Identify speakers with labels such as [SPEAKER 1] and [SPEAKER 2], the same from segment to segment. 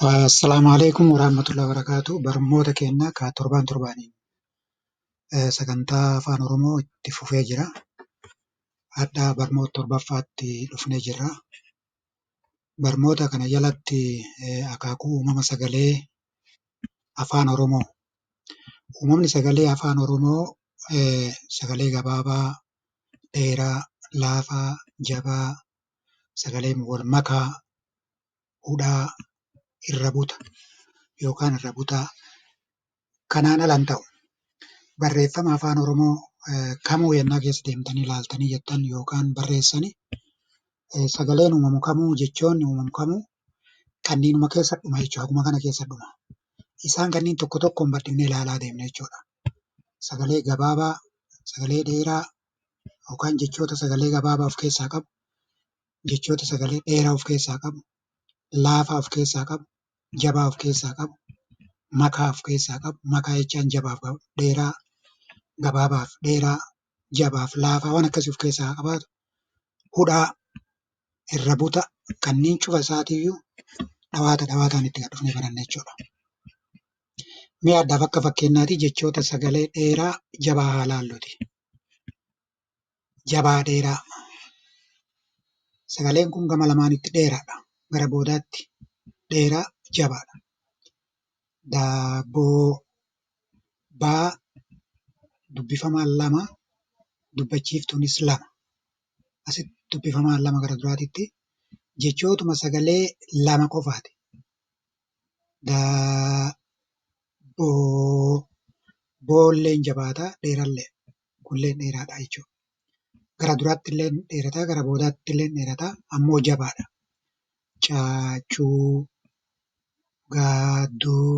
[SPEAKER 1] Assalamualaikum warahmatullahi wabarakatuh. Barnoota keenya ka torban torbaaniin sagantaa afaan Oromoo itti fufee jira. Har'a barnoota torbaffaatti dhufnee jirra. Barnoota kana jalatti akaakuu uumama sagalee afaan Oromoo. Uumamni sagalee afaan Oromoo sagalee gabaabaa, dheeraa, laafaa, jabaa, sagalee wal makaa, hudhaa, irra buta yookaan irra butaa kanaan ala hin ta'u. Barreeffama afaan Oromoo kamuu yennaa keessa deemtanii ilaaltanii jettan yookaan barreessani sagaleen uumamu kamuu jechoonni uumamu kamuu kanniinuma keessa dhuma jechuudha. Akkuma kana keessa dhuma. Isaan kanneen tokko tokkoon bal'ifnee ilaalaa deemna jechuudha. Sagalee gabaabaa, sagalee dheeraa yookaan jechoota sagalee gabaabaa of keessaa qabu, jechoota sagalee dheeraa of keessaa qabu, laafaa of keessaa qabu, jabaa of keessaa qabu, makaa of keessaa qabu. Makaa jechaan jabaaf dheeraa, gabaabaaf dheeraa, jabaaf laafaa waan akkasii of keessaa qabaatu. Hudhaa, irra buta kanneen cufa isaatiiyyuu dhawaataan itti dhufnee baranna jechuudha. Mee addaaf akka fakkeenyaatti jechoota sagalee dheeraa jabaa haa ilaalluuti. Jabaa dheeraa. Sagaleen kun gama lamaanitti dheeraadha. Gara boodaatti dheeraa jabaadha. Daabboo, baa dubbifamaan lama, dubbachiiftuunis lama. Asitti dubbifamaan lama gara duraatitti jechootuma sagalee lama qofaati. Daabboo, boolleen jabaataa dheerallee kunillee dheeraadha jechuudha. Gara duraatti illee dheerataa, gara boodaatti illee dheerataa ammoo jabaadha. Caachuu, gaadduu,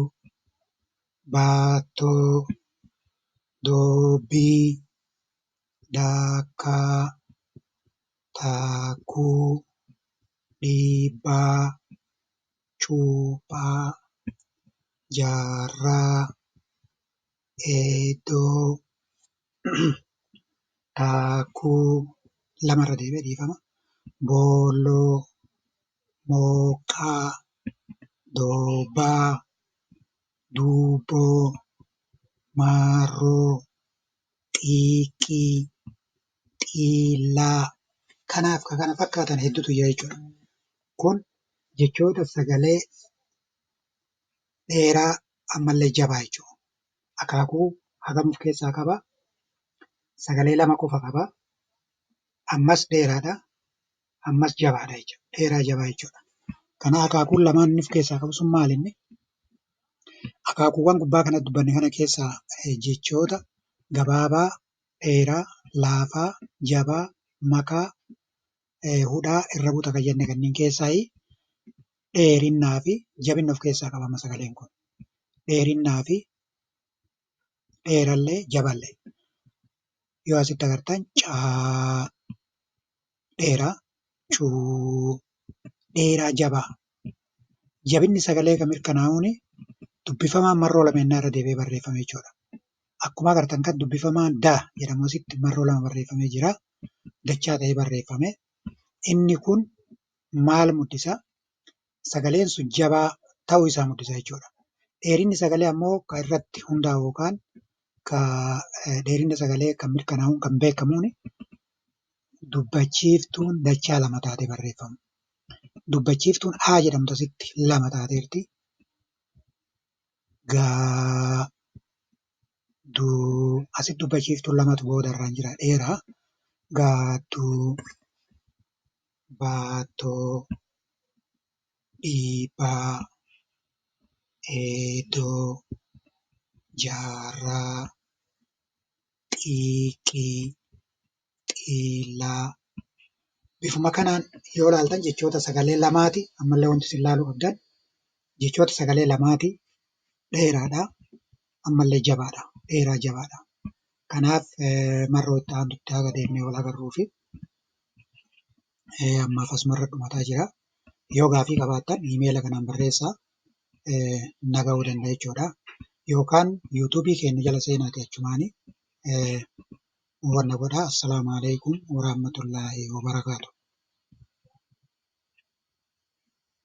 [SPEAKER 1] baattoo, doobbii, daakkaa, taakkuu, dhiibbaa, cuuphaa, jaarraa, eedoo, taakkuu, lamarra deebi'ee dhiifama. Boolloo, mooqqaa, doobbaa, duuboo, maarroo, xiiqii, xiillaa kanaaf kan kana fakkaatan hedduutu jira jechuudha. Kun jechoota sagalee dheeraa ammallee jabaa jechuudha. Akaakuu hagam of keessaa qabaa? Sagalee lama qofa qabaa. Ammas dheeraadha. Ammas jabaadha jechuudha. Dheeraa jabaa jechuudha. Kana akaakuun lamaan inni of keessaa qabu sun maalinni? Akaakuuwwan gubbaa kanatti dubbanne kana keessaa jechoota gabaabaa, dheeraa, laafaa, jabaa, makaa, hudhaa, irra buta kan jenne kanneen keessaayi dheerinnaa fi jabinna of keessaa qaba sagaleen kun. Dheerinnaa fi dheerallee jaballee. Yoo asitti agartan caa dheeraa, cuu dheeraa jabaa. Jabinni sagalee kan mirkanaa'uuni dubbifamaan marroo lama yennaa irra deebi'ee barreeffame jechuudha. Akkuma agartan kan dubbifamaan daa jedhamu asitti marroo lama barreeffamee jira. Dachaa ta'ee barreeffame. Inni kun maal mul'isa? Sagaleen sun jabaa ta'uu isaa mul'isa jechuudha. Dheerinni sagalee ammoo kan irratti hundaa'u yookaan dheerinni sagalee kan mirkanaa'uun kan beekamuuni dubbachiiftuun dachaa lama taatee barreeffama. Dubbachiiftuun haa jedhamtu asitti lama taateerti. Asitti dubbachiiftuun lamatu boodarraan jira dheeraa. Gaadduu, baattoo, dhiibbaa, eedoo, jaarraa, xiiqii, xiillaa. Bifuma kanaan yoo ilaaltan jechoota sagalee lamaati. Ammallee wanti isin ilaaluu qabdan jechoota sagalee lamaati. Dheeraadha. Ammallee jabaadha. Dheeraa jabaadha. Kanaaf marroo itti aanutti haga deemnee wal agarruufi ammaaf asumarra dhumataa jira. Yoo gaafii qabaattan iimeela kanaan barreessaa na ga'uu danda'a jechuudha. Yookaan yuutuubii keenya jala seenaatii achumaanii wanna godhaa. Assalaamu alaikum warahmatullaahi wabarakaatu.